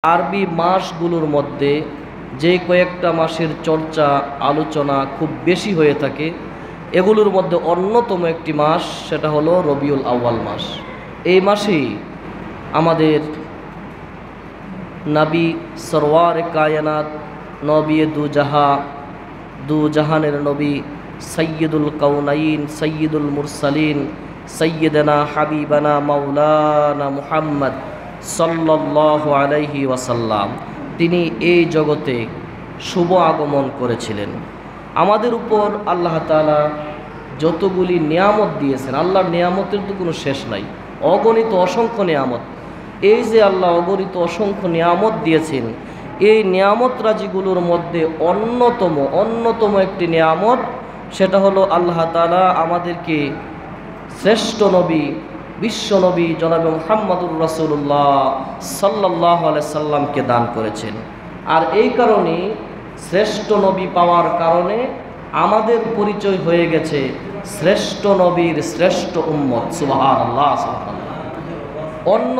আরবি মাসগুলোর মধ্যে যে কয়েকটা মাসের চর্চা আলোচনা খুব বেশি হয়ে থাকে, এগুলোর মধ্যে অন্যতম একটি মাস, সেটা হলো রবিউল আউয়াল মাস। এই মাসেই আমাদের নবী সরওয়ার কায়নাত, নবী দু জাহানের নবী, সৈয়দুল কাউনাইন, সৈয়দুল মুরসালিন, সৈয়দনা হাবিবানা মাওলানা মুহাম্মদ সাল্লাল্লাহু আলাইহি ওয়াসাল্লাম, তিনি এই জগতে শুভ আগমন করেছিলেন। আমাদের উপর আল্লাহ তাআলা যতগুলি নিয়ামত দিয়েছেন, আল্লাহর নিয়ামতের তো কোনো শেষ নাই, অগণিত অসংখ্য নিয়ামত। এই যে আল্লাহ অগণিত অসংখ্য নিয়ামত দিয়েছেন, এই নিয়ামত রাজিগুলোর মধ্যে অন্যতম একটি নিয়ামত, সেটা হলো আল্লাহ তাআলা আমাদেরকে শ্রেষ্ঠ নবী, বিশ্বনবী জনাবে মুহাম্মদুর রাসূলুল্লাহ সাল্লাল্লাহু আলাইহি সাল্লামকে দান করেছেন। আর এই কারণে শ্রেষ্ঠ নবী পাওয়ার কারণে আমাদের পরিচয় হয়ে গেছে শ্রেষ্ঠ নবীর শ্রেষ্ঠ উম্মত। সুবহানাল্লাহ, সুবহানাল্লাহ। অন্য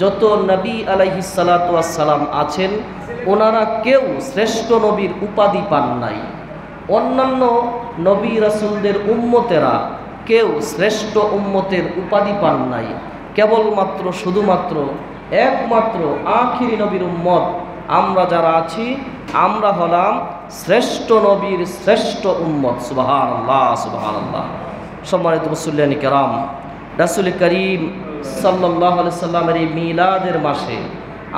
যত নবী আলাইহিস সালাতু ওয়াস সালাম আছেন, ওনারা কেউ শ্রেষ্ঠ নবীর উপাধি পান নাই। অন্যান্য নবী রাসূলদের উম্মতেরা কেউ শ্রেষ্ঠ উম্মতের উপাধি পান নাই। কেবলমাত্র শুধুমাত্র একমাত্র আখিরি নবীর উম্মত আমরা যারা আছি, আমরা হলাম শ্রেষ্ঠ নবীর শ্রেষ্ঠ উম্মত। সুবহানাল্লাহ, সুবহানাল্লাহ। সম্মানিত মুসল্লিয়ান কিরাম, রাসূল করিম সাল্লাল্লাহু আলাইহি সাল্লামের এই মিলাদের মাসে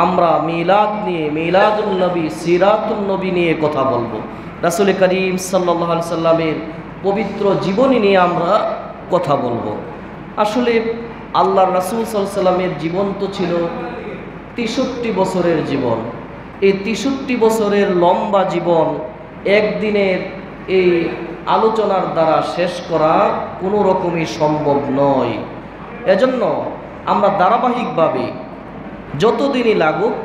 আমরা মিলাদ নিয়ে, মিলাদুন নবী, সিরাতুন নবী নিয়ে কথা বলবো। রাসূল করিম সাল্লাল্লাহু আলাইহি সাল্লামের পবিত্র জীবনী নিয়ে আমরা কথা বলবো। আসলে আল্লাহর রাসূল সাল্লাল্লাহু আলাইহি সাল্লামের জীবন তো ছিল ৬৩ বছরের জীবন। এই ৬৩ বছরের লম্বা জীবন একদিনের এই আলোচনার দ্বারা শেষ করা কোনো রকমই সম্ভব নয়। এজন্য আমরা ধারাবাহিকভাবে যতদিনই লাগুক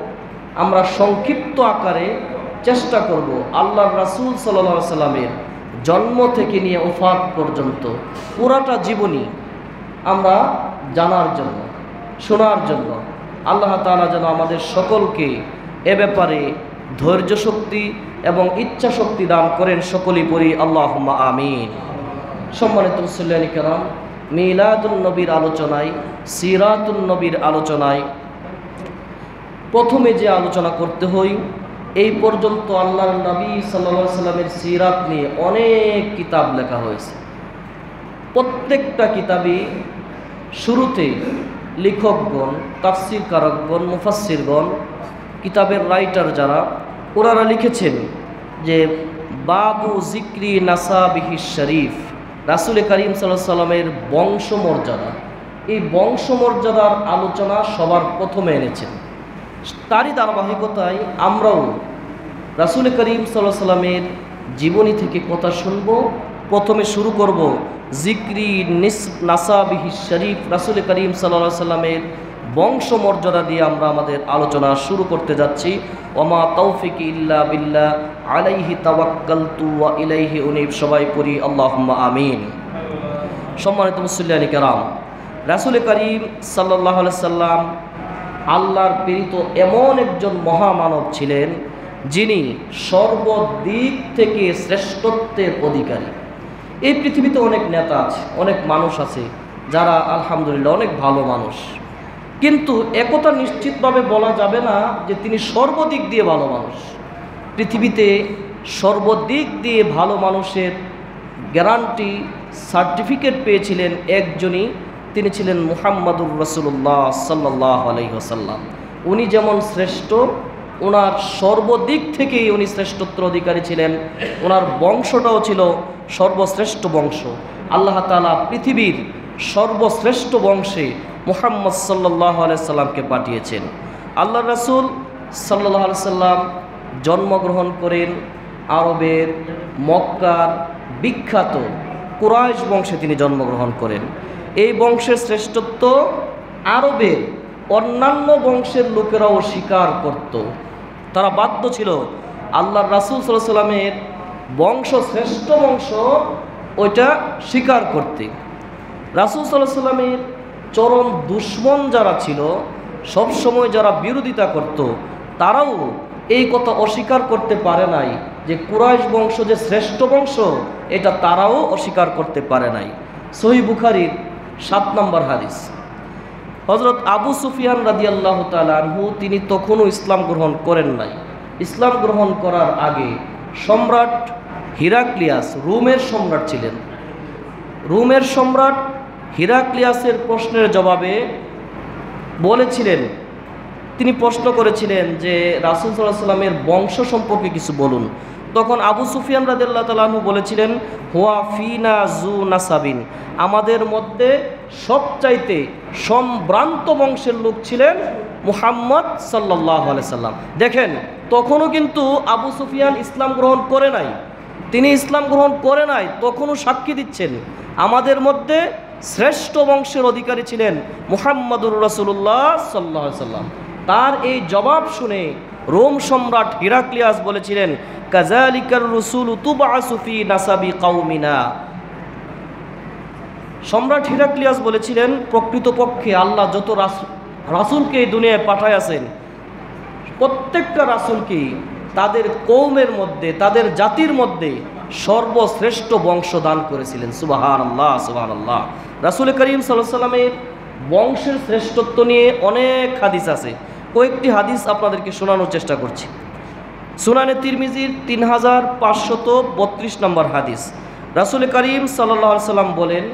আমরা সংক্ষিপ্ত আকারে চেষ্টা করব আল্লাহর রাসূল সাল্লাল্লাহু আলাইহি সাল্লামের জন্ম থেকে নিয়ে ওফাত পর্যন্ত পুরাটা জীবনী আমরা জানার জন্য, শোনার জন্য। আল্লাহ তাআলা যেন আমাদের সকলকে এ ব্যাপারে ধৈর্য শক্তি এবং ইচ্ছা শক্তি দান করেন। সকলেই পড়ি আল্লাহুম্মা আমিন। সম্মানিত মুসল্লিয়ান কিরাম, মিলাদুন নবীর আলোচনায়, সিরাতুন নবীর আলোচনায় প্রথমে যে আলোচনা করতে হয়, এই পর্যন্ত আল্লাহর নবী সাল্লাল্লাহু আলাইহি সাল্লামের সিরাত নিয়ে অনেক কিতাব লেখা হয়েছে। প্রত্যেকটা কিতাবই শুরুতে লেখকগণ, তাফসীরকারকগণ, মুফাসসিরগণ, কিতাবের রাইটার যারা, ওনারা লিখেছেন যে বাবু জিক্রি নাসাবিহি শরীফ, রাসূল করিম সাল্লাল্লাহু আলাইহি সাল্লামের বংশমর্যাদা। এই বংশমর্যাদার আলোচনা সবার প্রথমে এনেছেন। তারই ধারাবাহিকতায় আমরাও রাসূল করিম সাল্লাল্লাহু আলাইহি সাল্লামের জীবনী থেকে কথা শুনব। প্রথমে শুরু করব জিক্রি নাসাবিহি শরীফ, রাসূল করিম সাল্লাল্লাহু আলাইহি সাল্লামের বংশমর্যাদা দিয়ে আমরা আমাদের আলোচনা শুরু করতে যাচ্ছি। ওমা তৌফিকি ইল্লা বিল্লাহ, আলাইহি তাওয়াক্কালতু ওয়া ইলাইহি উনীব। সবাই পড়ি আল্লাহুম্মা আমিন। সম্মানিত মুসল্লিয়ান কিরাম, রাসূল করিম সাল্লাল্লাহু আলাইহি সাল্লাম আল্লাহর প্রেরিত এমন একজন মহামানব ছিলেন, যিনি সর্বদিক থেকে শ্রেষ্ঠত্বের অধিকারী। এই পৃথিবীতে অনেক নেতা আছে, অনেক মানুষ আছে যারা আলহামদুলিল্লাহ অনেক ভালো মানুষ, কিন্তু একথা নিশ্চিতভাবে বলা যাবে না যে তিনি সর্বদিক দিয়ে ভালো মানুষ। পৃথিবীতে সর্বদিক দিয়ে ভালো মানুষের গ্যারান্টি, সার্টিফিকেট পেয়েছিলেন একজনই, তিনি ছিলেন মুহাম্মদুর রাসূলুল্লাহ সাল্লাল্লাহু আলাইহি ওয়াসাল্লাম। উনি যেমন শ্রেষ্ঠ, ওনার সর্বদিক থেকেই উনি শ্রেষ্ঠত্বের অধিকারী ছিলেন। ওনার বংশটাও ছিল সর্বশ্রেষ্ঠ বংশ। আল্লাহ তাআলা পৃথিবীর সর্বশ্রেষ্ঠ বংশে মুহাম্মদ সাল্লাল্লাহু আলাইহি সাল্লামকে পাঠিয়েছেন। আল্লাহ রাসূল সাল্লাল্লাহু আলাইহি সাল্লাম জন্মগ্রহণ করেন আরবের মক্কার বিখ্যাত কুরাইশ বংশে তিনি জন্মগ্রহণ করেন। এই বংশের শ্রেষ্ঠত্ব আরবের অন্যান্য বংশের লোকেরাও স্বীকার করত। তারা বাধ্য ছিল আল্লাহর রাসূল সাল্লাল্লাহু আলাইহি সাল্লামের বংশ শ্রেষ্ঠ বংশ ওইটা স্বীকার করতে। রাসূল সাল্লাল্লাহু আলাইহি সাল্লামের চরম দুশ্মন যারা ছিল, সব সময় যারা বিরোধিতা করত, তারাও এই কথা অস্বীকার করতে পারে নাই যে কুরাইশ বংশ যে শ্রেষ্ঠ বংশ, এটা তারাও অস্বীকার করতে পারে নাই। সহিহ বুখারীর 7 নম্বর হাদিস। হযরত আবু সুফিয়ান রাদিয়াল্লাহু তাআলা আনহু তিনি তখনও ইসলাম গ্রহণ করেন নাই। ইসলাম গ্রহণ করার আগে সম্রাট হিরাক্লিয়াস রোমের সম্রাট ছিলেন। রোমের সম্রাট হিরাক্লিয়াসের প্রশ্নের জবাবে বলেছিলেন, তিনি প্রশ্ন করেছিলেন যে রাসূল সাল্লাল্লাহু আলাইহি ওয়াসাল্লামের বংশ সম্পর্কে কিছু বলুন। তখন আবু সুফিয়ান রাদিয়াল্লাহু তাআলা আনহু বলেছিলেন, হুয়া ফিনা জু নাসাবিন, আমাদের মধ্যে সবচাইতে সম্ভ্রান্ত বংশের লোক ছিলেন মুহাম্মদ সাল্লাল্লাহু আলাইহি সাল্লাম। দেখেন, তখনও কিন্তু আবু সুফিয়ান ইসলাম গ্রহণ করে নাই, তিনি ইসলাম গ্রহণ করে নাই, তখনও সাক্ষী দিচ্ছেন আমাদের মধ্যে শ্রেষ্ঠ বংশের অধিকারী ছিলেন মুহাম্মদুর রাসূলুল্লাহ সাল্লাল্লাহু আলাইহি সাল্লাম। তার এই জবাব শুনে রোম সম্রাট হিরাক্লিয়াস বলেছিলেন, কাযালিকার রাসূলু তুবআসু ফি নাসাবি কওমিনা। সম্রাট হিরাক্লিয়াস বলেছিলেন, প্রকৃতপক্ষে আল্লাহ যত রাসূলকে এই দুনিয়ায় পাঠাইয়াছেন, প্রত্যেকটা রাসূলকে তাদের কওমের মধ্যে, তাদের জাতির মধ্যে সর্বশ্রেষ্ঠ বংশ দান করেছিলেন। সুবহানাল্লাহ, সুবহানাল্লাহ। রাসূল করিম সাল্লাল্লাহু আলাইহি সাল্লামের বংশের শ্রেষ্ঠত্ব নিয়ে অনেক হাদিস আছে, কয়েকটি হাদিস আপনাদেরকে শোনানোর চেষ্টা করছি। সুনানে তিরমিজির 3532 নম্বর হাদিস। রাসূল করিম সাল্লাল্লাহু আলাইহি সাল্লাম বলেন,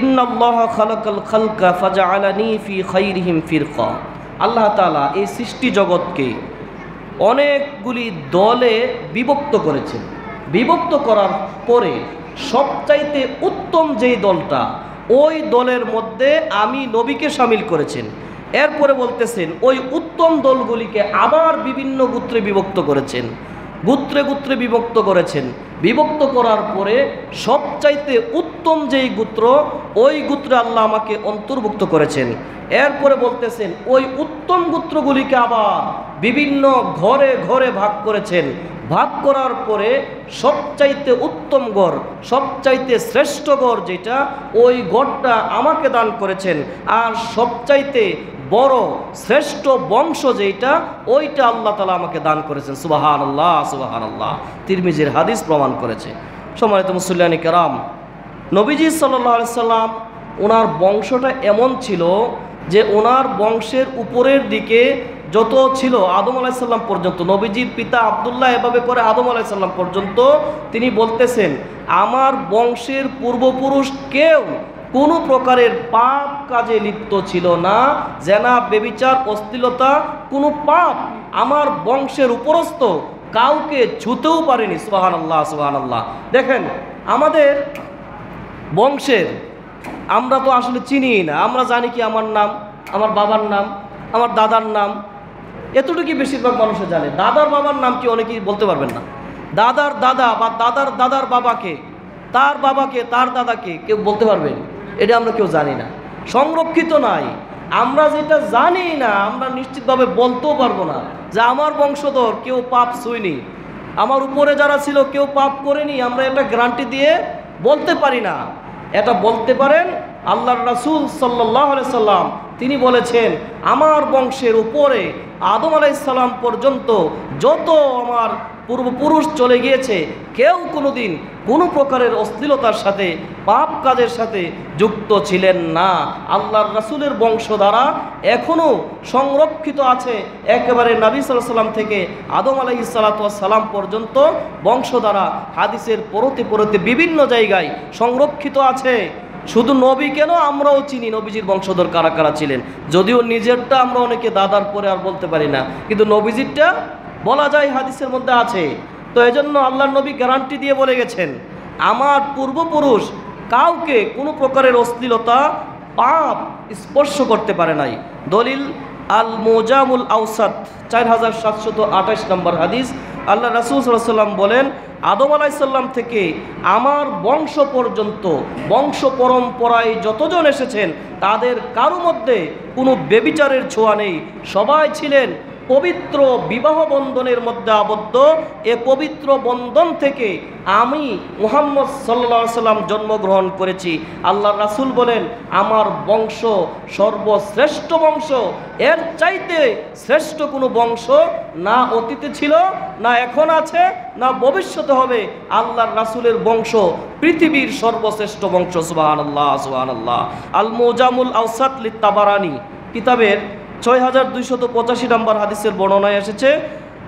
ইন্নাল্লাহা খালাকাল খালকা ফাজআলানি ফি খায়রিহিম ফিরকা। আল্লাহ তাআলা এই সৃষ্টি জগৎকে অনেকগুলি দলে বিভক্ত করেছেন। বিভক্ত করার পরে সবচাইতে উত্তম যেই দলটা, ওই দলের মধ্যে আমি নবীকে শামিল করেছেন। এরপরে বলতেছেন, ওই উত্তম দলগুলিকে আবার বিভিন্ন গোত্রে বিভক্ত করেছেন, গোত্রে গোত্রে বিভক্ত করেছেন। বিভক্ত করার পরে সবচাইতে উত্তম যেই গোত্র, ওই গোত্রে আল্লাহ আমাকে অন্তর্ভুক্ত করেছেন। এরপরে বলতেছেন, ওই উত্তম গোত্রগুলিকে আবার বিভিন্ন ঘরে ঘরে ভাগ করেছেন। ভাগ করার পরে সবচাইতে উত্তম গড়, সবচাইতে শ্রেষ্ঠ গড় যেটা, ওই গড়টা আমাকে দান করেছেন। আর সবচাইতে বড় শ্রেষ্ঠ বংশ যেটা, ওইটা আল্লাহ তাআলা আমাকে দান করেছেন। সুবহানাল্লাহ, সুবহানাল্লাহ। তিরমিজির হাদিস প্রমাণ করেছে। সম্মানিত মুসল্লিয়ানি কেরাম, নবীজি সাল্লাল্লাহু আলাইহি সাল্লাম ওনার বংশটা এমন ছিল যে ওনার বংশের উপরের দিকে যত ছিল আদম আলাইহিস সালাম পর্যন্ত, নবীজির পিতা আব্দুল্লাহ এভাবে করে আদম আলাইহিস সালাম পর্যন্ত, তিনি বলতেছেন আমার বংশের পূর্বপুরুষ কেউ কোনো প্রকারের পাপ কাজে লিপ্ত ছিল না, জেনা, ব্যভিচার, অশ্লীলতা, কোনো পাপ আমার বংশের উপরস্থ কাউকে ছুতেও পারেনি। সুবহানাল্লাহ, সুবহানাল্লাহ। দেখেন, আমাদের বংশের আমরা তো আসলে চিনি না, আমরা জানি কি আমার নাম, আমার বাবার নাম, আমার দাদার নাম, এতটুকুই বেশিরভাগ মানুষে জানে। দাদার বাবার নাম কি অনেকেই বলতে পারবেন না। দাদার দাদা বা দাদার দাদার বাবাকে, তার বাবাকে, তার দাদাকে কেউ বলতে পারবেন? এটা আমরা কেউ জানি না, সংরক্ষিত নাই। আমরা যেটা জানি না, আমরা নিশ্চিতভাবে বলতেও পারবো না যে আমার বংশধর কেউ পাপ ছুঁয়নি, আমার উপরে যারা ছিল কেউ পাপ করেনি, আমরা এটা গ্যারান্টি দিয়ে বলতে পারি না। এটা বলতে পারেন আল্লাহর রাসূল সাল্লাল্লাহু আলাইহি সাল্লাম, তিনি বলেছেন আমার বংশের উপরে আদম আলাইহিস সালাম পর্যন্ত যত আমার পূর্বপুরুষ চলে গিয়েছে, কেউ কোনোদিন কোনো প্রকারের অশ্লীলতার সাথে, পাপ কাজের সাথে যুক্ত ছিলেন না। আল্লাহর রাসূলের বংশ দ্বারা এখনও সংরক্ষিত আছে, একেবারে নবী সাল্লাল্লাহু আলাইহি সাল্লাম থেকে আদম আলাইহিস সালাতু ওয়াস সালাম পর্যন্ত বংশ দ্বারা হাদিসের পরতে পরতে বিভিন্ন জায়গায় সংরক্ষিত আছে। শুধু নবী কেন, আমরাও চিনি নবীজির বংশধর কারা কারা ছিলেন। যদিও নিজেরটা আমরা অনেকে দাদার পরে আর বলতে পারি না, কিন্তু নবীজিরটা বলা যায়, হাদিসের মধ্যে আছে। তো এজন্য আল্লাহর নবী গ্যারান্টি দিয়ে বলে গেছেন আমার পূর্বপুরুষ কাউকে কোনো প্রকারের অশ্লীলতা, পাপ স্পর্শ করতে পারে নাই। দলিল আল মুজামুল আওসাত 4728 নম্বর হাদিস। আল্লাহ রাসূল সাল্লাল্লাহু আলাইহি সাল্লাম বলেন, আদম আলাইহিস সালাম থেকে আমার বংশ পর্যন্ত, বংশ পরম্পরায় যতজন এসেছেন তাদের কারো মধ্যে কোনো ব্যভিচারের ছোঁয়া নেই। সবাই ছিলেন পবিত্র বিবাহ বন্ধনের মধ্যে আবদ্ধ। এ পবিত্র বন্ধন থেকে আমি মুহাম্মদ সাল্লাল্লাহু আলাইহি সাল্লাম জন্মগ্রহণ করেছি। আল্লাহর রাসূল বলেন, আমার বংশ সর্বশ্রেষ্ঠ বংশ, এর চাইতে শ্রেষ্ঠ কোনো বংশ না অতীতে ছিল, না এখন আছে, না ভবিষ্যতে হবে। আল্লাহর রাসূলের বংশ পৃথিবীর সর্বশ্রেষ্ঠ বংশ। সুবহানাল্লাহ, সুবহানাল্লাহ। আল মুজামুল আওসাত লিত তাবারানি কিতাবের ৬২৮৫ নম্বর হাদিসের বর্ণনায় এসেছে,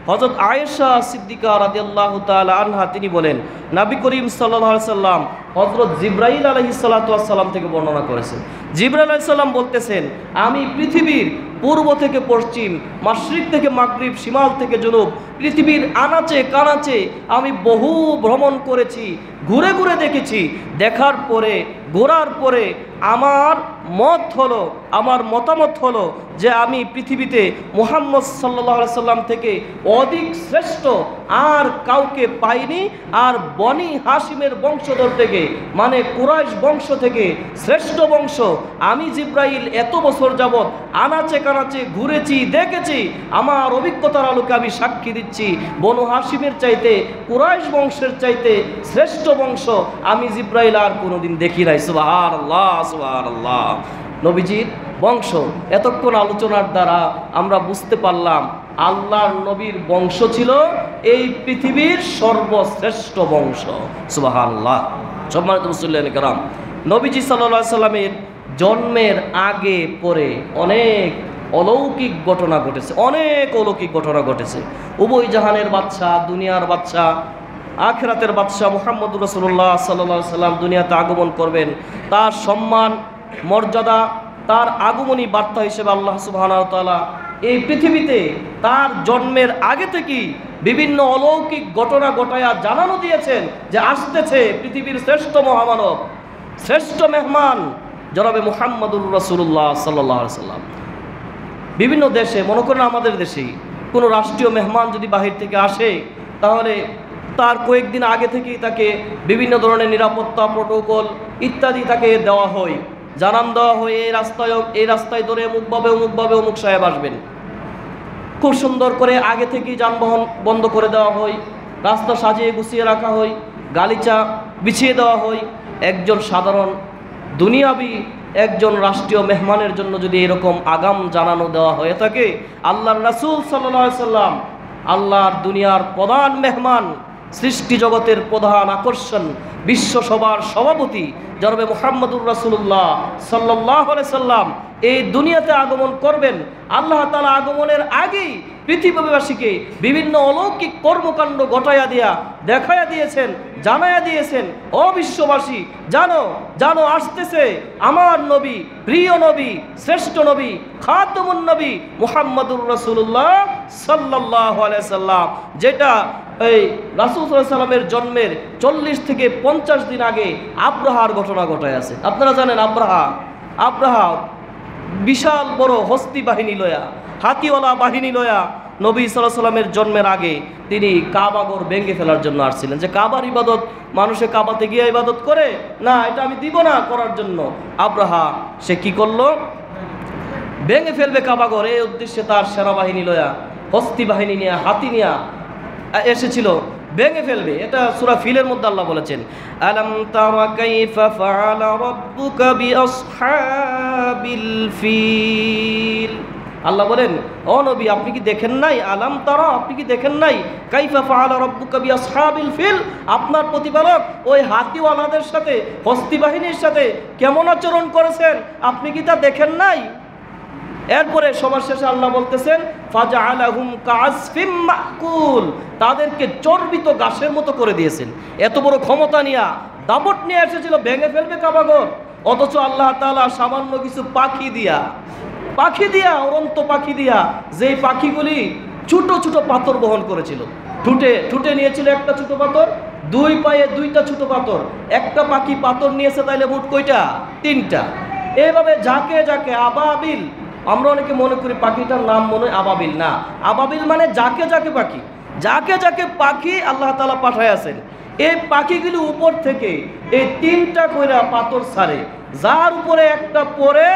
হযরত আয়েশা সিদ্দিকা রাদিয়াল্লাহু তাআলা আনহা তিনি বলেন, নবী করিম সাল্লাল্লাহু আলাইহি সাল্লাম হযরত জিবরাইল আলাইহিস সালাতু ওয়াস সালাম থেকে বর্ণনা করেছেন। জিবরাইল আলাইহিস সালাম বলতেছেন, আমি পৃথিবীর পূর্ব থেকে পশ্চিম, মাশরিক থেকে মাগরিব, শিমাল থেকে জনুব, পৃথিবীর আনাচে কানাচে আমি বহু ভ্রমণ করেছি, ঘুরে ঘুরে দেখেছি। দেখার পরে, ঘোরার পরে আমার আমার মতামত হলো যে আমি পৃথিবীতে মুহাম্মদ সাল্লাল্লাহু আলাইহি সাল্লাম থেকে অধিক শ্রেষ্ঠ আর কাউকে পাইনি। আর বনি হাশিমের বংশধর থেকে, মানে কুরাইশ বংশ থেকে শ্রেষ্ঠ বংশ আমি জিবরাইল এত বছর যাবৎ আনাচে কানাচে ঘুরেছি, দেখেছি। আমার অভিজ্ঞতার আলোকে আমি সাক্ষী দিচ্ছি, বনু হাশিমের চাইতে, কুরাইশ বংশের চাইতে শ্রেষ্ঠ বংশ আমি জিবরাইল আর কোনোদিন দেখি নাই। সুবহানাল্লাহ, সুবহানাল্লাহ। নবীজির বংশ, এতক্ষণ আলোচনার দ্বারা আমরা বুঝতে পারলাম আল্লাহর নবীর বংশ ছিল এই পৃথিবীর সর্বশ্রেষ্ঠ বংশ। সুবহানাল্লাহ। সম্মানিত মুসল্লিয়ানে কেরাম, নবীজি সাল্লাল্লাহু আলাইহি সাল্লামের জন্মের আগে পরে অনেক অলৌকিক ঘটনা ঘটেছে, অনেক অলৌকিক ঘটনা ঘটেছে। উভয় জাহানের বাদশা, দুনিয়ার বাদশা, আখিরাতের বাদশা মুহাম্মদুর রাসূলুল্লাহ সাল্লাল্লাহু আলাইহি সাল্লাম দুনিয়াতে আগমন করবেন। তার সম্মান, মর্যাদা, তার আগমনী বার্তা হিসেবে আল্লাহ সুবহানাহু ওয়া তাআলা এই পৃথিবীতে তার জন্মের আগে থেকেই বিভিন্ন অলৌকিক ঘটনা ঘটায়া জানানো দিয়েছেন যে আসতেছে পৃথিবীর শ্রেষ্ঠ মহামানব, শ্রেষ্ঠ মেহমান জনাবে মুহাম্মদুর রাসূলুল্লাহ সাল্লাল্লাহু আলাইহি সাল্লাম। বিভিন্ন দেশে, মনে করেন আমাদের দেশেই কোনো রাষ্ট্রীয় মেহমান যদি বাহির থেকে আসে, তাহলে তার কয়েকদিন আগে থেকেই তাকে বিভিন্ন ধরনের নিরাপত্তা প্রটোকল ইত্যাদি তাকে দেওয়া হয়, জানান দেওয়া হয় এই রাস্তায় ধরে অমুকভাবে অমুক সাহেব আসবেন। খুব সুন্দর করে আগে থেকেই যানবাহন বন্ধ করে দেওয়া হয়, রাস্তা সাজিয়ে গুছিয়ে রাখা হয়, গালিচা বিছিয়ে দেওয়া হয়। একজন সাধারণ দুনিয়াবি একজন রাষ্ট্রীয় মেহমানের জন্য যদি এরকম আগাম জানানো দেওয়া হয়ে থাকে, আল্লাহর রাসূল সাল্লাল্লাহু আলাইহি সাল্লাম, আল্লাহর দুনিয়ার প্রধান মেহমান, সৃষ্টি জগতের প্রধান আকর্ষণ, বিশ্বসভার সভাপতি জনাবে মুহাম্মদুর রাসূলুল্লাহ সাল্লাল্লাহু আলাইহি সাল্লাম এই দুনিয়াতে আগমন করবেন। আল্লাহ তাআলা আগমনের আগেই পৃথিবীবাসীকে বিভিন্ন অলৌকিক কর্মকাণ্ড ঘটাইয়া দিয়া দেখাইয়া দিয়েছেন, জানাইয়া দিয়েছেন, ও বিশ্ববাসী জানো জানো আসতেছে আমার নবী, প্রিয় নবী, শ্রেষ্ঠ নবী, খাতামুন নবী মুহাম্মদুর রাসূলুল্লাহ সাল্লাল্লাহু আলাইহি সাল্লাম, যেটা এই রাসূল সাল্লাল্লাহু আলাইহি সাল্লামের জন্মের 40 থেকে 50 দিন আগে আব্রাহার ঘটনা ঘটায় আছে। আপনারা জানেন আব্রাহা বিশাল বড় হস্তি বাহিনী লয়া, হাতিওয়ালা বাহিনী লয়া নবী সাল্লাল্লাহু আলাইহি সাল্লামের জন্মের আগে তিনি কাবাগর ভেঙে ফেলার জন্য আসছিলেন। যে কাবার ইবাদত, মানুষে কাবাতে গিয়ে ইবাদত করে না, এটা আমি দিব না করার জন্য আব্রাহা সে কি করলো, ভেঙে ফেলবে কাবাগর। এই উদ্দেশ্যে তার সেনাবাহিনী লয়া, হস্তি বাহিনী নিয়ে, হাতি নিয়ে এসেছিল, ভেঙে ফেলবে। এটা সূরা ফিলের মধ্যে আল্লাহ বলেছেন, আলাম তারা কাইফা ফাআলা রাব্বুকা বিআসহাবিল ফিল। আল্লাহ বলেন, ও নবী আপনি কি দেখেন নাই, আলাম তারা আপনি কি দেখেন নাই, কাইফা ফাআলা রাব্বুকা বিআসহাবিল ফিল, আপনার প্রতিপালক ওই হাতিওয়ালাদের সাথে, হস্তি বাহিনীর সাথে কেমন আচরণ করেছেন আপনি কি তা দেখেন নাই? এরপরে সবার শেষে আল্লাহ বলতেছেন, ফাজআলাহুম কাআসফিম মাকুল, তাদেরকে চর্বিত ঘাসের মতো করে দিয়েছেন। এত বড় ক্ষমতা নিয়ে, দাপট নিয়ে এসেছিল, ভেঙে ফেলবে কাবাগর, অথচ আল্লাহ তাআলা সামান্য কিছু পাখি দিয়া, উড়ন্ত পাখি দিয়া, যেই পাখিগুলি ছোট ছোট পাথর বহন করেছিল, ঠুটে নিয়েছিল একটা ছোট পাথর, দুই পায়ে দুইটা ছোট পাথর, একটা পাখি পাথর নিয়েছে তাইলে মোট কয়টা? 3টা। এইভাবে যাকে আবাবিল, আমরা অনেকে মনে করি পাখিটার নাম মনে হয় আবাবিল, না, আবাবিল মানে যাকে পাখি আল্লাহ তাআলা পাঠায় আছেন। এই পাখিগুলি উপর থেকে এই 3টা কইরা পাথর ছাড়ে, যার উপরে একটা পরে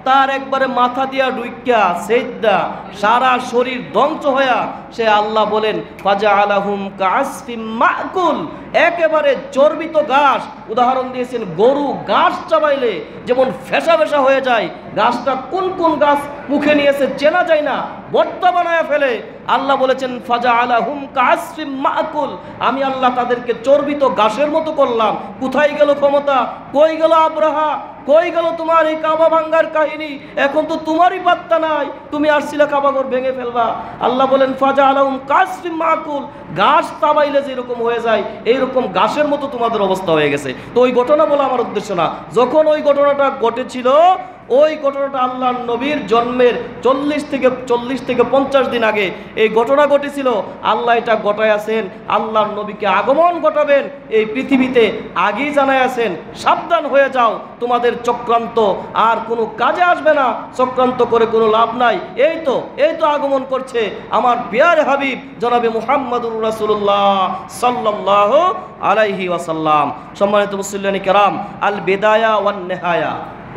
তার একবারে মাথা দিয়া ডুইকা সেজদা সারা শরীর ধ্বংস হইয়া সে আল্লাহ বলেন ফাজআলাহুম কাআসফিম মাকুল, একেবারে চর্বিত ঘাস। উদাহরণ দিয়েছেন গরু ঘাস চাবাইলে যেমন ফেসা ফেসা হয়ে যায়, ঘাসটা কোন কোন ঘাস মুখে নিয়েছে চেনা যায় না, ভর্তা বানায় ফেলে। আল্লাহ বলেছেন ফাজআলাহুম কাআসফিম মাকুল, আমি আল্লাহ তাদেরকে চর্বিত ঘাসের মতো করলাম। কোথায় গেল ক্ষমতা? কই গেল আব্রাহা? কই গেল তোমার এই কাবা ভাঙ্গার কাহিনী? এখন তো তোমারই পাত্তা নাই, তুমি আসছিলে কাবা ঘর ভেঙে ফেলবা। আল্লাহ বলেন ফাজআলাহুম কাআসফিম মাকুল, ঘাস চাবাইলে যেরকম হয়ে যায় এইরকম ঘাসের মতো তোমাদের অবস্থা হয়ে গেছে। তো ওই ঘটনা বলা আমার উদ্দেশ্য না। যখন ওই ঘটনাটা ঘটেছিল, ওই ঘটনাটা আল্লাহর নবীর জন্মের 40 থেকে 50 দিন আগে এই ঘটনা ঘটেছিল। আল্লাহ এটা ঘটায় আছেন, আল্লাহর নবীকে আগমন ঘটাবেন এই পৃথিবীতে আগেই জানায় আছেন, সাবধান হয়ে যাও, তোমাদের চক্রান্ত আর কোনো কাজে আসবে না, চক্রান্ত করে কোনো লাভ নাই। এই তো আগমন করছে আমার প্রিয় হাবিব জনাবে মুহাম্মদুর রাসূলুল্লাহ সাল্লাল্লাহু আলাইহি ওয়াসাল্লাম। সম্মানিত মুসল্লিয়ানি কেরাম, আল বিদায়া ওয়ান নেহায়া,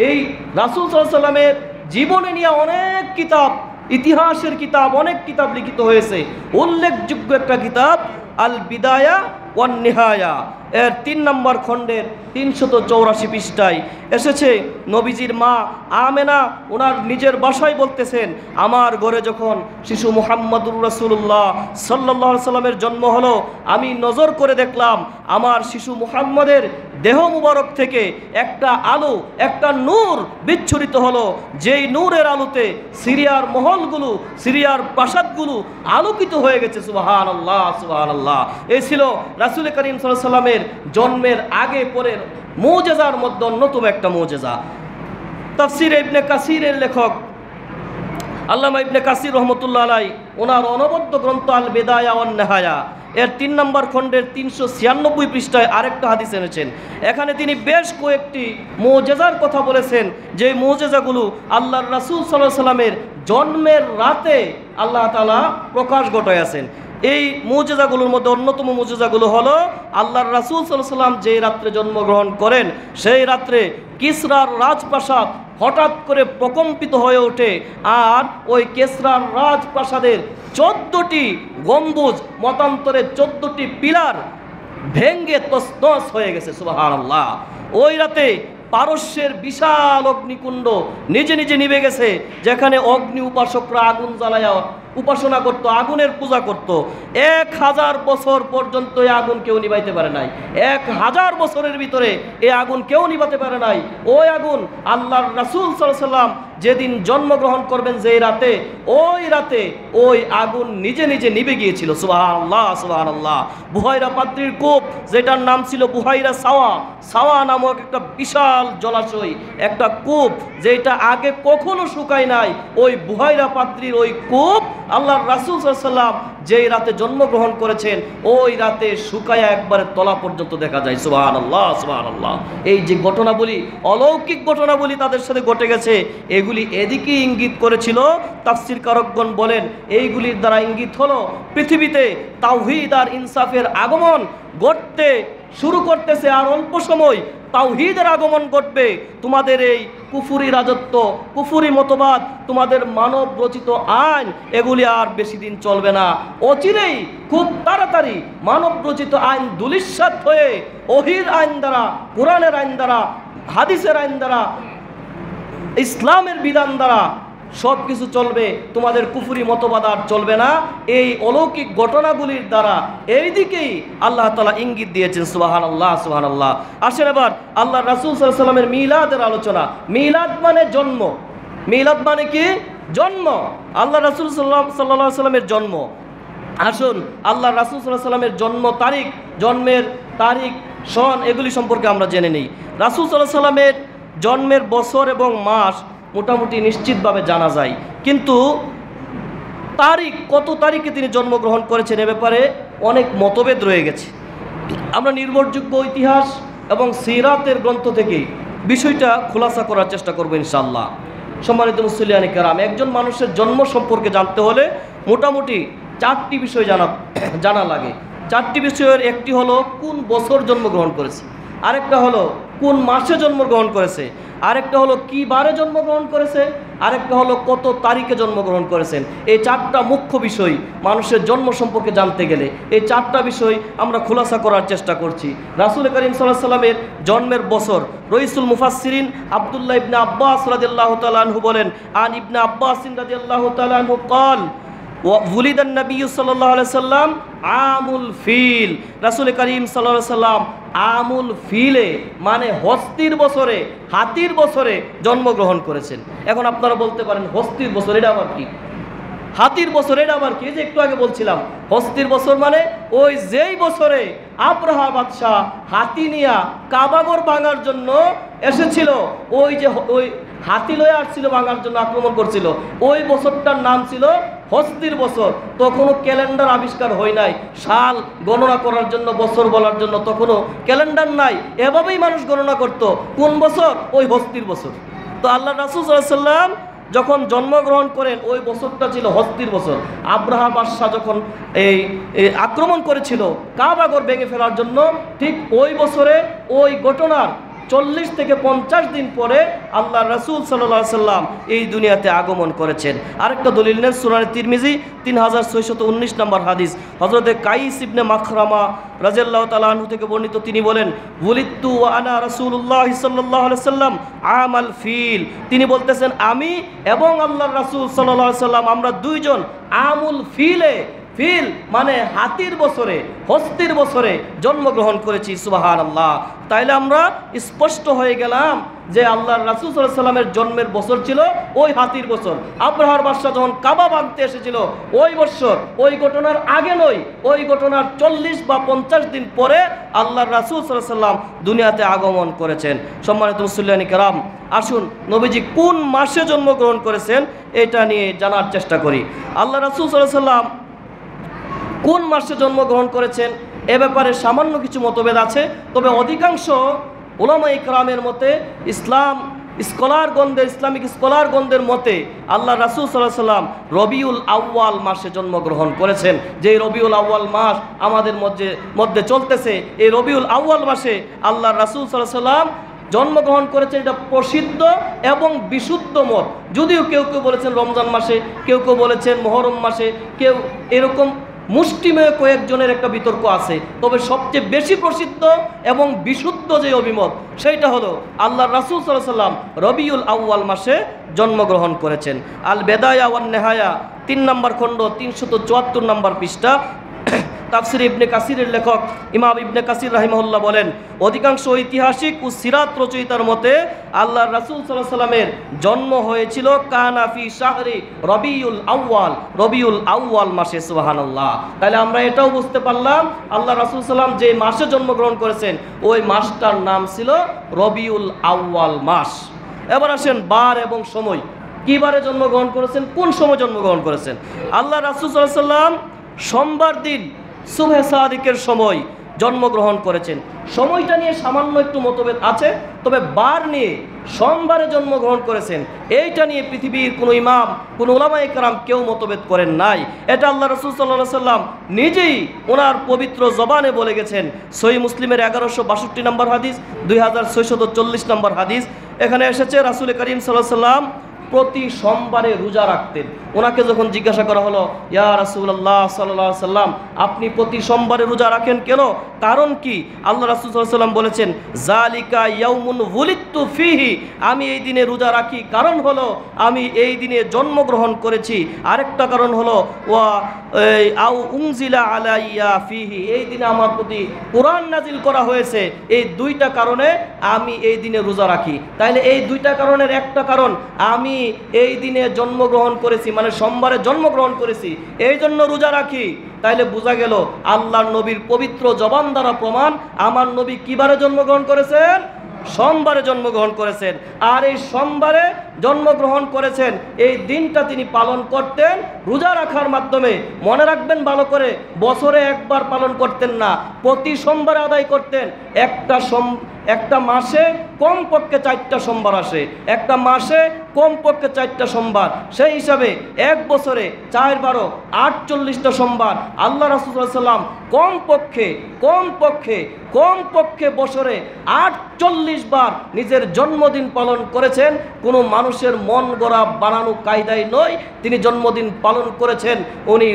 এই রাসূল সাল্লাল্লাহু আলাইহি ওয়াসাল্লামের জীবনে নিয়ে অনেক কিতাব, ইতিহাসের কিতাব, অনেক কিতাব লিখিত হয়েছে। উল্লেখযোগ্য একটা কিতাব আল বিদায়া ওয়ান নিহায়া, এর 3 নম্বর খণ্ডের 384 পৃষ্ঠায় এসেছে নবীজির মা আমেনা ওনার নিজের ভাষায় বলতেছেন, আমার ঘরে যখন শিশু মুহাম্মদুর রাসূলুল্লাহ সাল্লাল্লাহু আলাইহি সাল্লামের জন্ম হলো, আমি নজর করে দেখলাম আমার শিশু মুহাম্মদের দেহ মুবারক থেকে একটা আলো, একটা নূর বিচ্ছুরিত হলো, যেই নূরের আলোতে সিরিয়ার মহলগুলো, সিরিয়ার প্রাসাদগুলো আলোকিত হয়ে গেছে। সুবহানাল্লাহ, সুবহানাল্লাহ। এই ছিল রাসূল করিম সাল্লাল্লাহু আলাইহি সাল্লামের জন্মের আগে পরের মুজিজার মধ্যে অন্যতম একটা মুজিজা। তাফসীর ইবনে কাসিরের লেখক আল্লামা ইবনে কাসির রহমতুল্লাহ আলাইহি ওনার অনবদ্য গ্রন্থ আল বিদায়া ওয়ান নিহায়া এর 3 নম্বর খণ্ডের 396 পৃষ্ঠায় আরেকটা হাদিস এনেছেন। এখানে তিনি বেশ কয়েকটি মুজিজার কথা বলেছেন, যে মুজিজাগুলো আল্লাহর রাসূল সাল্লাল্লাহু আলাইহি সাল্লামের জন্মের রাতে আল্লাহ তাআলা প্রকাশ ঘটাইয়াছেন। এই মুজিজাগুলোর মধ্যে অন্যতম মুজিজাগুলো হলো আল্লাহর রাসূল সাল্লাল্লাহু আলাইহি সাল্লাম যে রাত্রে জন্মগ্রহণ করেন, সেই রাত্রে কিসরার রাজপ্রাসাদ হঠাৎ করে প্রকম্পিত হয়ে ওঠে, আর ওই কিসরার রাজপ্রাসাদের 14টি গম্বুজ, মতান্তরে 14টি পিলার ভেঙ্গে তছনছ হয়ে গেছে। সুবহানাল্লাহ। ওই রাতে পারস্যের বিশাল অগ্নিকুণ্ড নিজে নিজে নিভে গেছে, যেখানে অগ্নি উপাসকরা আগুন জ্বালায়া উপাসনা করত, আগুনের পূজা করত। 1000 বছর পর্যন্ত এই আগুন কেউ নিভাইতে পারে নাই। 1000 বছরের ভিতরে এই আগুন কেউ নিভাতে পারে নাই। ওই আগুন আল্লাহর রাসূল সাল্লাল্লাহু আলাইহি সাল্লাম যেদিন জন্মগ্রহণ করবেন, যেই রাতে, ওই রাতে ওই আগুন নিজে নিজে নিভে গিয়েছিল। সুবহানাল্লাহ, সুবহানাল্লাহ। বুহাইরা পাত্রীর কূপ, যেটার নাম ছিল বুহাইরা সাওয়া, সাওয়া নামক একটা বিশাল জলাশয়, একটা কূপ যেটা আগে কখনো শুকায় নাই, ওই বুহাইরা পাত্রীর ওই কূপ আল্লাহর রাসূল সাল্লাল্লাহু আলাইহি সাল্লাম যেই রাতে জন্মগ্রহণ করেছেন, ওই রাতে শুকায়া একবারে তলা পর্যন্ত দেখা যায়। সুবহানাল্লাহ, সুবহানাল্লাহ। এই যে ঘটনাবলী, অলৌকিক ঘটনাবলী তাদের সাথে ঘটে গেছে, এগুলি এদিকে ইঙ্গিত করেছিল। তাফসীর কারকগণ বলেন, এইগুলির দ্বারা ইঙ্গিত হলো পৃথিবীতে তাওহীদ আর ইনসাফের আগমন ঘটতে শুরু করতেছে, আর অল্প সময় তাওহীদের আগমন ঘটবে। তোমাদের এই কুফুরি রাজত্ব, কুফুরি মতবাদ, তোমাদের মানব রচিত আইন, এগুলি আর বেশি দিন চলবে না। অচিরেই খুব তাড়াতাড়ি মানব রচিত আইন ধূলিসাৎ হয়ে ওহীর আইন দ্বারা, কোরআনের আইন দ্বারা, হাদিসের আইন দ্বারা, ইসলামের বিধান দ্বারা সব কিছু চলবে। তোমাদের কুফুরি মতবাদ আর চলবে না। এই অলৌকিক ঘটনাগুলির দ্বারা এই দিকেই আল্লাহ তাআলা ইঙ্গিত দিয়েছেন। সুবহানাল্লাহ, সুবহানাল্লাহ। আসেন এবার আল্লাহ রাসূল সাল্লাল্লাহু আলাইহি সাল্লামের মিলাদের আলোচনা। মিলাদ মানে জন্ম। মিলাদ মানে কি? জন্ম। আল্লাহ রাসূল সাল্লাল্লাহু আলাইহি সাল্লামের জন্ম। আসুন আল্লাহ রাসূল সাল্লাল্লাহু আলাইহি সাল্লামের জন্ম তারিখ, জন্মের তারিখ, সন, এগুলি সম্পর্কে আমরা জেনে নিই। রাসূল সাল্লাল্লাহু আলাইহি সাল্লামের জন্মের বছর এবং মাস মোটামুটি নিশ্চিতভাবে জানা যায়, কিন্তু তারিখ, কত তারিখে তিনি জন্মগ্রহণ করেছেন, এ ব্যাপারে অনেক মতভেদ রয়ে গেছে। আমরা নির্ভরযোগ্য ইতিহাস এবং সিরাতের গ্রন্থ থেকে বিষয়টা খোলাসা করার চেষ্টা করব ইনশাআল্লাহ। সম্মানিত মুসল্লিয়ানি কেরাম, একজন মানুষের জন্ম সম্পর্কে জানতে হলে মোটামুটি 4টি বিষয় জানা লাগে। 4টি বিষয়ের একটি হলো কোন বছর জন্মগ্রহণ করেছে, আরেকটা হলো কোন মাসে জন্মগ্রহণ করেছে, আরেকটা হলো কি বারে জন্মগ্রহণ করেছে, আরেকটা হলো কত তারিখে জন্মগ্রহণ করেছেন। এই চারটা মুখ্য বিষয় মানুষের জন্ম সম্পর্কে জানতে গেলে এই চারটা বিষয় আমরা খোলাসা করার চেষ্টা করছি। রাসূল করিম সাল্লাল্লাহু আলাইহি সাল্লামের জন্মের বছর রইসুল মুফাসসিরিন আব্দুল্লাহ ইবনে আব্বাস রাদিয়াল্লাহু তাআলা আনহু বলেন, আন ইবনে আব্বাস রাদিয়াল্লাহু তাআলা আনহু قال ওয়ালিদান নবী সাল্লাল্লাহু আলাইহি সাল্লাম আমুল ফিল। রাসূল করিম সাল্লাল্লাহু আলাইহি সাল্লাম আমুল ফিলে মানে হস্তির বছরে, হাতির বছরে জন্মগ্রহণ করেছেন। এখন আপনারা বলতে পারেন হস্তির বছর এটা আবার কি, হাতির বছর এটা আবার কি? যে একটু আগে বলছিলাম হস্তির বছর মানে ওই যেই বছরে আব্রাহা বাদশাহ হাতি নিয়া কাবাগর ভাঙার জন্য এসেছিল, ওই যে ওই হাতি লয়ে আসছিল ভাঙার জন্য, আক্রমণ করছিল, ওই বছরটার নাম ছিল হস্তির বছর। তখনও ক্যালেন্ডার আবিষ্কার হয় নাই, সাল গণনা করার জন্য, বছর বলার জন্য তখনও ক্যালেন্ডার নাই। এভাবেই মানুষ গণনা করত। কোন বছর? ওই হস্তির বছর। তো আল্লাহ রাসূল সাল্লাল্লাহু আলাইহি সাল্লাম যখন জন্মগ্রহণ করেন ওই বছরটা ছিল হস্তির বছর। আব্রাহা বাদশাহ যখন এই আক্রমণ করেছিল কাবাগর ভেঙে ফেলার জন্য, ঠিক ওই বছরে ওই ঘটনার 40 থেকে 50 দিন পরে আল্লাহ রাসূল সাল্লাল্লাহু আলাইহি সাল্লাম এই দুনিয়াতে আগমন করেছেন। আরেকটা দলিল নেন সুনানে তিরমিজি 3619 নম্বর হাদিস, হযরতে কাইস ইবনে মাখরামা রাদিয়াল্লাহু তাআলা আনহু থেকে বর্ণিত। তিনি বলেন, ওয়ালিদতু ওয়া আনা রাসূলুল্লাহ সাল্লাল্লাহু আলাইহি সাল্লাম আমাল ফিল। তিনি বলতেছেন আমি এবং আল্লাহর রাসূল সাল্লাল্লাহু আলাইহি সাল্লাম আমরা দুইজন আমুল ফিলে, ফিল মানে হাতির বছরে, হস্তির বছরে জন্মগ্রহণ করেছি। সুবহানাল্লাহ। তাইলে আমরা স্পষ্ট হয়ে গেলাম যে আল্লাহর রাসূল সাল্লাল্লাহু আলাইহি সাল্লামের জন্মের বছর ছিল ওই হাতির বছর। আব্রাহার বাদশা যখন কাবা ভাঙতে এসেছিল ওই বছর, ওই ঘটনার আগে নয়, ওই ঘটনার 40 বা 50 দিন পরে আল্লাহর রাসূল সাল্লাল্লাহু আলাইহি সাল্লাম দুনিয়াতে আগমন করেছেন। সম্মানিত মুসল্লিয়ানি কেরাম, আসুন নবীজি কোন মাসে জন্মগ্রহণ করেছেন এটা নিয়ে জানার চেষ্টা করি। আল্লাহ রাসূল সাল্লাল্লাহু আলাইহি সাল্লাম কোন মাসে জন্মগ্রহণ করেছেন এ ব্যাপারে সামান্য কিছু মতভেদ আছে। তবে অধিকাংশ উলামায়ে কেরামের মতে, ইসলামিক স্কলারগণদের মতে আল্লাহ রাসূল সাল্লাল্লাহু আলাইহি সাল্লাম রবিউল আউয়াল মাসে জন্মগ্রহণ করেছেন। যে রবিউল আউয়াল মাস আমাদের মধ্যে চলতেছে, এই রবিউল আউয়াল মাসে আল্লাহ রাসূল সাল্লাল্লাহু আলাইহি সাল্লাম জন্মগ্রহণ করেছেন। এটা প্রসিদ্ধ এবং বিশুদ্ধ মত। যদিও কেউ কেউ বলেছেন রমজান মাসে, কেউ কেউ বলেছেন মুহররম মাসে, কেউ এরকম মুষ্টিমেয় কয়েকজনের একটা বিতর্ক আছে। তবে সবচেয়ে বেশি প্রসিদ্ধ এবং বিশুদ্ধ যে অভিমত সেইটা হলো আল্লাহ রাসূল সাল্লাল্লাহু আলাইহি সাল্লাম রবিউল আউয়াল মাসে জন্মগ্রহণ করেছেন। আল বেদায়া ওয়ান নেহায়া 3 নম্বর খণ্ড 374 নম্বর পৃষ্ঠা তাফসির ইবনে কাসিরের লেখক ইমাম ইবনে কাসির রাহিমাহুল্লাহ বলেন, অধিকাংশ ঐতিহাসিক ও সিরাত রচয়িতার মতে আল্লাহর রাসূল সাল্লাল্লাহু আলাইহি সাল্লামের জন্ম হয়েছিল কানাফি শাহরি রবিউল আউয়াল, রবিউল আউয়াল মাসে। সুবহানাল্লাহ। তাহলে আমরা এটাও বুঝতে পারলাম আল্লাহ রাসূল সাল্লাম যে মাসে জন্মগ্রহণ করেছেন ওই মাসটার নাম ছিল রবিউল আউয়াল মাস। এবার আসেন বার এবং সময়, কি বারে জন্মগ্রহণ করেছেন, কোন সময় জন্মগ্রহণ করেছেন। আল্লাহ রাসূল সাল্লাল্লাহু আলাইহি সাল্লাম সোমবার দিন সুবহে সাদিকের সময় জন্মগ্রহণ করেছেন। সময়টা নিয়ে সামান্য একটু মতভেদ আছে, তবে বার নিয়ে সোমবারে জন্মগ্রহণ করেছেন এইটা নিয়ে পৃথিবীর কোনো ইমাম, কোনো উলামায়ে কেরাম কেউ মতভেদ করেন নাই। এটা আল্লাহ রাসূল সাল্লাল্লাহু আলাইহি সাল্লাম নিজেই ওনার পবিত্র জবানে বলে গেছেন। সহিহ মুসলিমের 1162 নম্বর হাদিস, 2640 নম্বর হাদিস, এখানে এসেছে রাসূল করিম সাল্লাল্লাহু আলাইহি সাল্লাম প্রতি সোমবারে রোজা রাখতেন। ওনাকে যখন জিজ্ঞাসা করা হলো, ইয়া রাসূলুল্লাহ সাল্লাল্লাহু আলাইহি সাল্লাম আপনি প্রতি সোমবারে রোজা রাখেন কেন, কারণ কি? আল্লাহ রাসূল সাল্লাল্লাহু আলাইহি সাল্লাম বলেছেন, জালিকা ইয়াউমুন উলিদতু ফিহি, আমি এই দিনে রোজা রাখি কারণ হলো আমি এই দিনে জন্মগ্রহণ করেছি। আরেকটা কারণ হলো ওয়া আউ উনজিলা আলাইয়া ফিহি, এই দিনে আমার প্রতি কোরআন নাজিল করা হয়েছে। এই দুইটা কারণে আমি এই দিনে রোজা রাখি। তাইলে এই দুইটা কারণের একটা কারণ আমি এই দিনে জন্মগ্রহণ করেছি, মানে সোমবারে জন্মগ্রহণ করেছি, এই জন্য রোজা রাখি। তাইলে বোঝা গেল আল্লাহর নবীর পবিত্র জবান দ্বারা প্রমাণ আমার নবী কিবারে জন্মগ্রহণ করেছেন, সোমবারে জন্মগ্রহণ করেছেন। আর এই সোমবারে জন্মগ্রহণ করেছেন এই দিনটা তিনি পালন করতেন রোজা রাখার মাধ্যমে। মনে রাখবেন ভালো করে, বছরে একবার পালন করতেন না, প্রতি সোমবারে আদায় করতেন। একটা মাসে কমপক্ষে 4টা সোমবার আসে, একটা মাসে কমপক্ষে 4টা সোমবার। সেই হিসাবে এক বছরে 4 12 48টা সোমবার আল্লাহ রাসূল সাল্লাল্লাহু আলাইহি ওয়াসাল্লাম কমপক্ষে বছরে 48 বার নিজের জন্মদিন পালন করেছেন। কোনো মানুষের মন গড়া বানানো কায়দায় নয়, তিনি জন্মদিন পালন করেছেন। উনি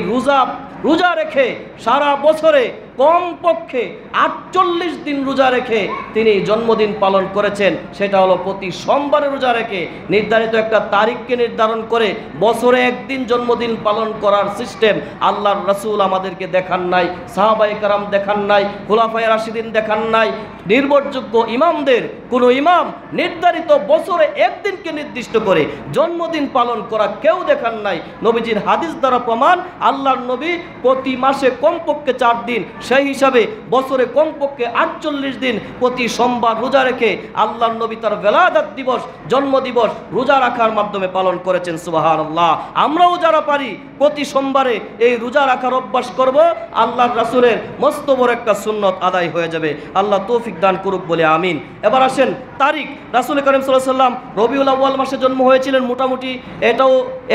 রোজা রেখে সারা বছরে কমপক্ষে 48 দিন রোজা রেখে তিনি জন্মদিন পালন করেছেন। সেটা হলো প্রতি সোমবারে রোজা রেখে নির্ধারিত একটা তারিখকে নির্ধারণ করে বছরে একদিন জন্মদিন পালন করার সিস্টেম আল্লাহর রাসূল আমাদেরকে দেখান নাই, সাহাবায়ে কেরাম দেখান নাই, খুলাফায়ে রাশিদিন দেখান নাই। নির্ভরযোগ্য ইমামদের কোনো ইমাম নির্ধারিত বছরে একদিনকে নির্দিষ্ট করে জন্মদিন পালন করা কেউ দেখান নাই। নবীজির হাদিস দ্বারা প্রমাণ, আল্লাহর নবী প্রতি মাসে কমপক্ষে 4 দিন, সেই হিসাবে বছরে কমপক্ষে 48 দিন প্রতি সোমবার রোজা রেখে আল্লাহর নবী তার বেলাদাত দিবস, জন্ম দিবস রোজা রাখার মাধ্যমে পালন করেছেন। সুবহানাল্লাহ। আমরাও যারা পারি প্রতি সোমবারে এই রোজা রাখার অভ্যাস করব, আল্লাহর রাসূলের মস্ত বড় একটা সুন্নত আদায় হয়ে যাবে। আল্লাহ তৌফিক দান করুক বলে আমিন। এবার আসেন তারিখ। রাসূল করিম সাল্লাল্লাহু আলাইহি ওয়াসাল্লাম রবিউল আউয়াল মাসে জন্ম হয়েছিলেন। মোটামুটি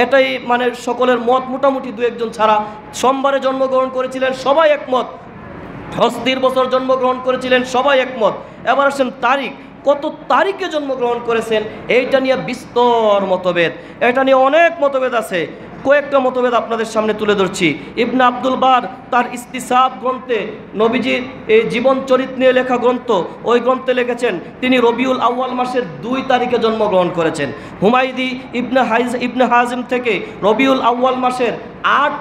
এটাই মানে সকলের মত, মোটামুটি 2-1 ছাড়া সোমবারে জন্মগ্রহণ করেছিলেন, সবাই একমত। হস্তির বছর জন্মগ্রহণ করেছিলেন, সবাই একমত। এবার আসেন তারিখ, কত তারিখে জন্মগ্রহণ করেছেন এইটা নিয়ে বিস্তর মতভেদ, এটা নিয়ে অনেক মতভেদ আছে। কয়েকটা মতভেদ আপনাদের সামনে তুলে ধরছি। ইবনে আব্দুল বার তার ইস্তিসাব গ্রন্থে, নবীজির এই জীবন চরিত নিয়ে লেখা গ্রন্থ, ওই গ্রন্থে লিখেছেন তিনি রবিউল আউয়াল মাসের 2 তারিখে জন্মগ্রহণ করেছেন। হুমায়দি ইবনে হাজিম থেকে রবিউল আউয়াল মাসের 8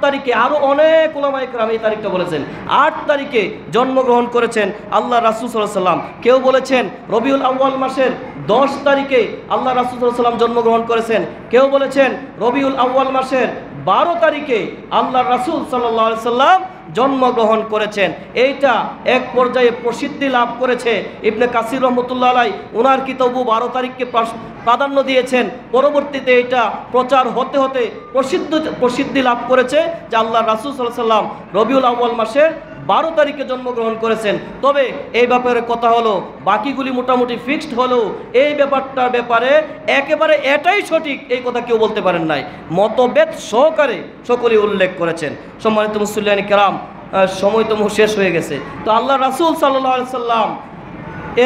তারিখে আরও অনেক উলামায়ে কেরাম এই তারিখটা বলেছেন, 8 তারিখে জন্মগ্রহণ করেছেন আল্লাহ রাসূল সাল্লাল্লাহু আলাইহি ওয়াসাল্লাম। কেউ বলেছেন রবিউল আউয়াল মাসের 10 তারিখে আল্লাহ রাসূল সাল্লাল্লাহু আলাইহি ওয়াসাল্লাম জন্মগ্রহণ করেছেন। কেউ বলেছেন রবিউল আউয়াল মাসের 12 তারিখে আল্লাহ রাসূল সাল্লাল্লাহু আলাইহি ওয়াসাল্লাম জন্মগ্রহণ করেছেন। এইটা এক পর্যায়ে প্রসিদ্ধি লাভ করেছে। ইবনে কাসির রহমতুল্লাহ আলাইহি ওনার কিতাবু 12 তারিখকে প্রাধান্য দিয়েছেন। পরবর্তীতে এটা প্রচার হতে হতে প্রসিদ্ধি লাভ করেছে যে আল্লাহ রাসূল সাল্লাল্লাহু আলাইহি ওয়াসাল্লাম রবিউল আউয়াল মাসের 12 তারিখে জন্মগ্রহণ করেছেন। তবে এই ব্যাপারে কথা হলো, বাকিগুলি মোটামুটি ফিক্সড হলো, এই ব্যাপারে একেবারে এটাই সঠিক এই কথা কেউ বলতে পারেন নাই। মতভেদ সহকারে সকলেই উল্লেখ করেছেন। সম্মানিত মুসল্লিয়ানি কেরাম, সময় তো শেষ হয়ে গেছে। তো আল্লাহ রাসূল সাল্লাল্লাহু আলাইহি সাল্লাম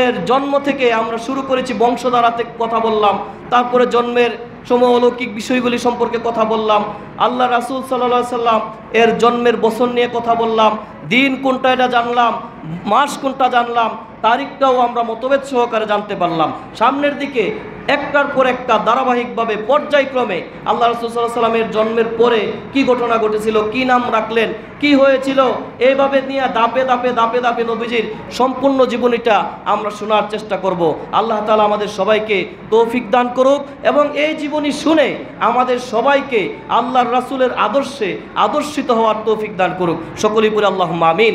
এর জন্ম থেকে আমরা শুরু করেছি, বংশধারাতে কথা বললাম, তারপরে জন্মের সময় অলৌকিক বিষয়গুলি সম্পর্কে কথা বললাম, আল্লাহ রাসূল সাল্লাল্লাহু আলাইহি সাল্লাম এর জন্মের বছর নিয়ে কথা বললাম, দিন কোনটা এটা জানলাম, মাস কোনটা জানলাম, তারিখটাও আমরা মতভেদ সহকারে জানতে পারলাম। সামনের দিকে একটার পর একটা ধারাবাহিকভাবে পর্যায়ক্রমে আল্লাহ রাসূল সাল্লাল্লাহু আলাইহি সাল্লামের জন্মের পরে কি ঘটনা ঘটেছিল, কি নাম রাখলেন, কি হয়েছিল, এইভাবে নিয়ে ধাপে ধাপে নবীজির সম্পূর্ণ জীবনীটা আমরা শোনার চেষ্টা করব। আল্লাহ তাআলা আমাদের সবাইকে তৌফিক দান করুক এবং এই জীবনী শুনে আমাদের সবাইকে আল্লাহর রাসূলের আদর্শে আদর্শিত হওয়ার তৌফিক দান করুক। সকলেই পড়ি আল্লাহুম্মা আমিন।